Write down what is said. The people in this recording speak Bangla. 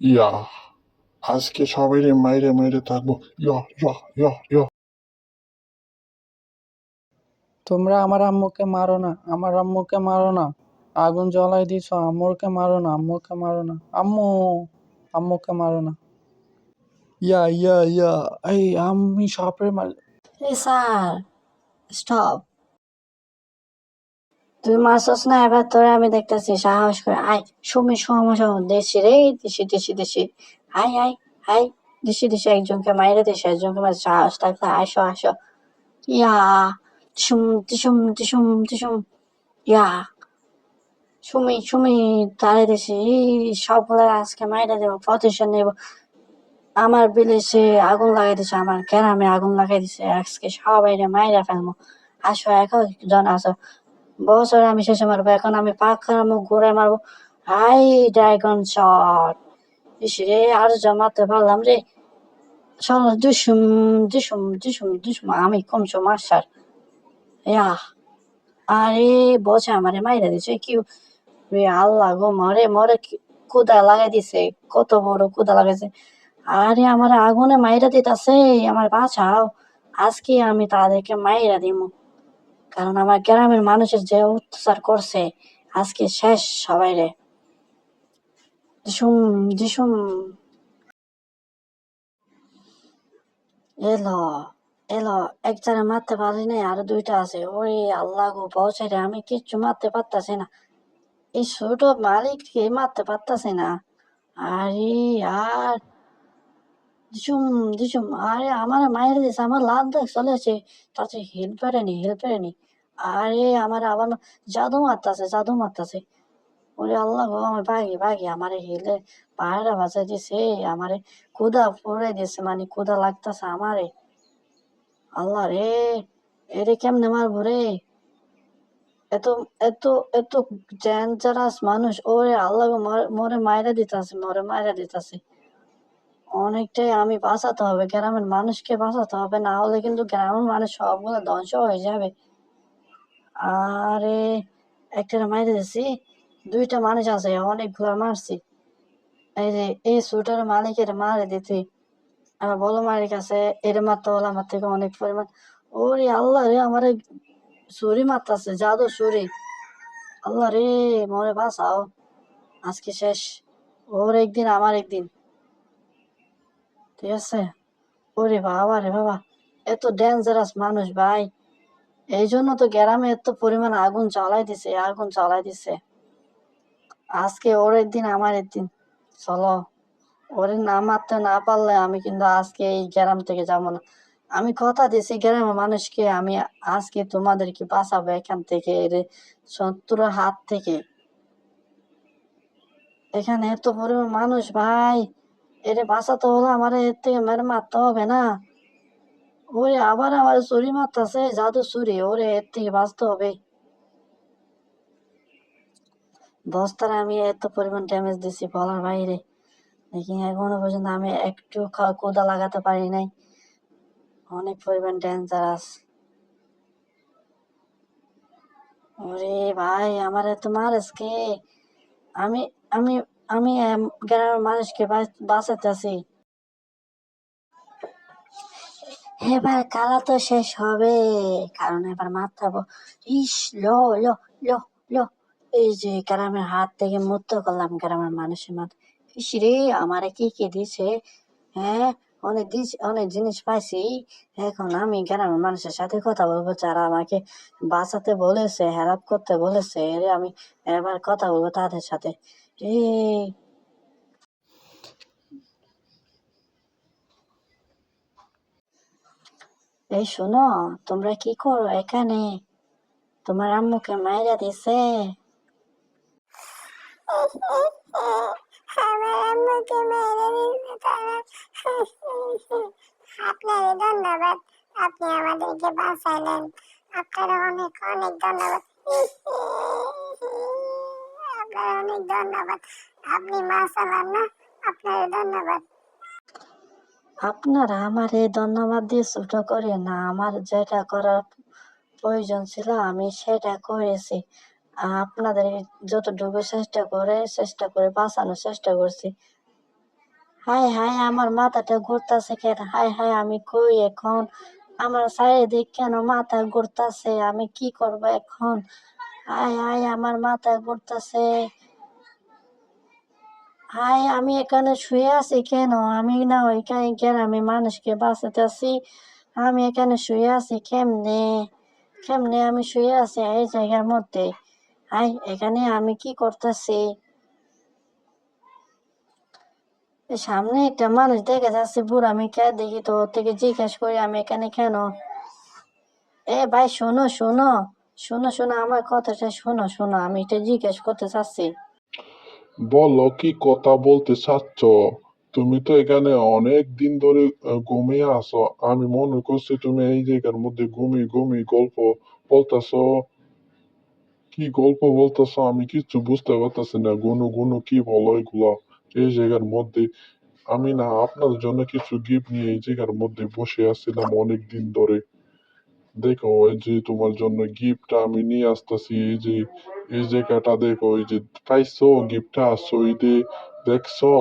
ইয়া আজকে সবাইরে মাইরে মাইরে থাকবো। ইয়া ইয়া ইয়া ইয়া তোমরা আমার আম্মুকে মারো না, আমার আম্মুকে মারো না। আগুন জ্বলাই দিছ, আম্মুকে মারো না, আম্মুকে মারো না। আম্মু, আম্মুকে মারো না। ইয়া ইয়া ইয়া এই আমি সাপড়ে মার। এই স্যার, স্টপ। তুই মারছস না, এবার তোরে আমি দেখতেছি সাহস করে আয়। সুমি সমস্যা দেশি রে, দেশি দেশি দেশি। আয় আয় আয়, দেশি দেশি একজনকে মাইরে দেশি একজনকে মাইরে, সাহস থাকলে আসো আসো। ইয়া টিসুম টিসুম টিসুম টিসুম। ইয়া সুমি সুমি, তারে দেশি সবগুলো আজকে মাইরে দেবো, প্রতিশোধ নেব। আমার বিলেসে আগুন লাগাই দিছে, আমার গ্রামে আগুন লাগাই দিছে, আজকে সবাই মাইরা ফেলবো। আসো একজন আসো, বছর আমি শেষে মারবো, এখন আমি পাখা মুখ ঘুরে মারবো। High dragon shot. ইস রে, আর জমাতে পারলাম রে। চলো দুসুম দুসুম দুসুম দুসুম, আমি কমছো মাসার। ইয়া আরে বসে আমারে মাইরা দিছে কি রে, আল্লাহ গো, মরে মরে কুদা লাগাই দিছে, কত বড় কুদা লাগাইছে। আরে আমার আগুনে মাইরা দিতাছে, আমার বাঁচাও। আজকে আমি তাদেরকে মাইরা দিমু, কারণ আমার গ্রামের মানুষের যে অত্যাচার করছে, আজকে শেষ সবাই রে। দিসুম দিসুম। এলো এলো, একজনে মারতে পারি নাই, আর দুইটা আছে। ওরে আল্লাহ গো, পৌঁছে রে, আমি কিচ্ছু মারতে পারতাছি না, এই ছোট মালিককে মারতে পারতাছি না। আরে আর দিসুম দিসুম, আরে আমার মায়ের দিছে, আমার লাভ দেখ চলেছে, তাতে হিল পারেনি হিল পারেনি। আরে আমার আবার জাদু মারতাছে জাদু মারতাছে। ওরে আল্লাহ গো, আমার ভাগি ভাগি, আমারে হিলে পাহাড়া বাঁচাই দিছে, আমারে ক্ষুদা পড়ে দিছে, মানে ক্ষুদা লাগতাছে আমারে। আল্লাহ রে, এরে কেমনে মারবো রে, এত এত এত ডেঞ্জারাস মানুষ। ওরে আল্লাহ গো, মরে মাইরা দিতাছে, মরে মাইরা দিতাছে। অনেকটাই আমি বাঁচাতে হবে, গ্রামের মানুষকে বাঁচাতে হবে, না হলে কিন্তু গ্রামের মানুষ সবগুলো ধ্বংস হয়ে যাবে। আরে একটা মাইরে দিছি, দুইটা মানুষ আছে, অনেকগুলো মারছি। এই যে এই সুটার মালিকের মারে দিতে, আমার বড় মালিক আছে, এর মারতে হলে আমার থেকে অনেক পরিমাণ। ওরে আল্লাহ রে, আমার ছুরি মারতাছে, জাদু ছুরি। আল্লাহ রে, মরে বাঁচাও, আজকে শেষ। ওর একদিন আমার একদিন, ঠিক আছে। ওরে বাবা রে বাবা, এত ডেঞ্জারাস মানুষ ভাই, এই জন্য তো গ্রামে এত পরিমাণ আগুন জ্বালাই দিছে, আগুন জ্বালাই দিছে। আজকে ওর একদিন আমার একদিন, চলো। ওরে না মারতে না পারলে আমি কিন্তু আজকে এই গ্রাম থেকে যাবো না। আমি কথা দিছি গ্রামের মানুষকে, আমি আজকে তোমাদেরকে বাঁচাবো এখান থেকে, এর শত্রুর হাত থেকে। এখানে এত পরিমাণ মানুষ ভাই, এরে বাঁচাতে হলে আমার এর থেকে মেরে মারতে হবে না। ওরে আবার আমার ছুরি মারতেছে, জাদু ছুরি, ওরে এর থেকে বাঁচতে হবে। বস্তার আমি এত পরিমাণ ড্যামেজ দিছি বলার বাইরে, দেখি এখনো পর্যন্ত আমি একটু কোদা লাগাতে পারি নাই, অনেক পরিমাণ ডেঞ্জারাস। ওরে ভাই, আমার এত মারেস কে? আমি আমি আমি গ্রামের মানুষকে বাঁচাতেছি। এবার খেলা তো শেষ হবে, কারণ এবার মারতে। ইস, লো লো লো লো, এই যে গ্রামের হাত থেকে মুক্ত করলাম গ্রামের মানুষের মাথা। ইস রে, আমারে কি কি দিছে, হ্যাঁ, অনেক জিনিস পাইছি। এখন আমি গ্রামের মানুষের সাথে কথা বলবো, যারা আমাকে বাঁচাতে বলেছে, হেল্প করতে বলেছে, আমি এবার কথা বলবো তাদের সাথে। এই এই শোনো, তোমরা কি করো এখানে? তোমার আম্মুকে মাইরা দিছে? আমার আম্মুকে মেরে দিয়েছে তারা। আপনার ধন্যবাদ, আপনি আমাদেরকে বাঁচাইলেন, আপনার অনেক অনেক ধন্যবাদ। আপনার অনেক ধন্যবাদ, আপনি বাঁচালেন না, আপনার ধন্যবাদ। আপনারা আমারে ধন্যবাদ দিয়ে ছোট করে না, আমার যেটা করার প্রয়োজন ছিল আমি সেটা করেছি। আপনাদের যতটুকু চেষ্টা করে বাঁচানোর চেষ্টা করছি। হায় হায় আমার মাথাটা ঘুরতাছে কেন? হায় হায় আমি কই এখন? আমার চারিদিক কেন মাথা ঘুরতাছে? আমি কি করব এখন? হায় হায় আমার মাথা ঘুরতাছে। হায় আমি এখানে শুয়ে আছি কেন? আমি না ওইখানে গ্রামে মানুষকে বাঁচাতেছি। আমি এখানে শুয়ে আছি কেমনে? কেমনে আমি শুয়ে আছি এই জায়গার মধ্যে? হায় এখানে আমি কি করতেছি? সামনে একটা মানুষ দেখা যাচ্ছে বুড়া, আমি কে দেখি তো ওর থেকে জিজ্ঞেস করি আমি এখানে কেন? এ ভাই শোনো শোনো শোনো শোনো আমার কথাটা শোনো শোনো, আমি এটা জিজ্ঞেস করতে চাচ্ছি। বলো কি কথা বলতে চাচ্ছ? তুমি তো এখানে অনেক দিন ধরে ঘুমিয়ে আছো। আমি মনে করছি তুমি এই জায়গার মধ্যে ঘুমিয়ে ঘুমিয়ে গল্প বলতেছো। কি গল্প বলতেছো আমি কিছু বুঝতে পারতেছি না। গুনু গুনু কি বলো এগুলো এই জায়গার মধ্যে? আমি না আপনার জন্য কিছু গিফট নিয়ে এই জায়গার মধ্যে বসে আছিলাম অনেক দিন ধরে। দেখো এই যে তোমার জন্য গিফটটা আমি নিয়ে আসতেছি। এই যে এই জায়গাটা দেখো, এই যে পাইছো গিফটটা, সই দে দেখছো?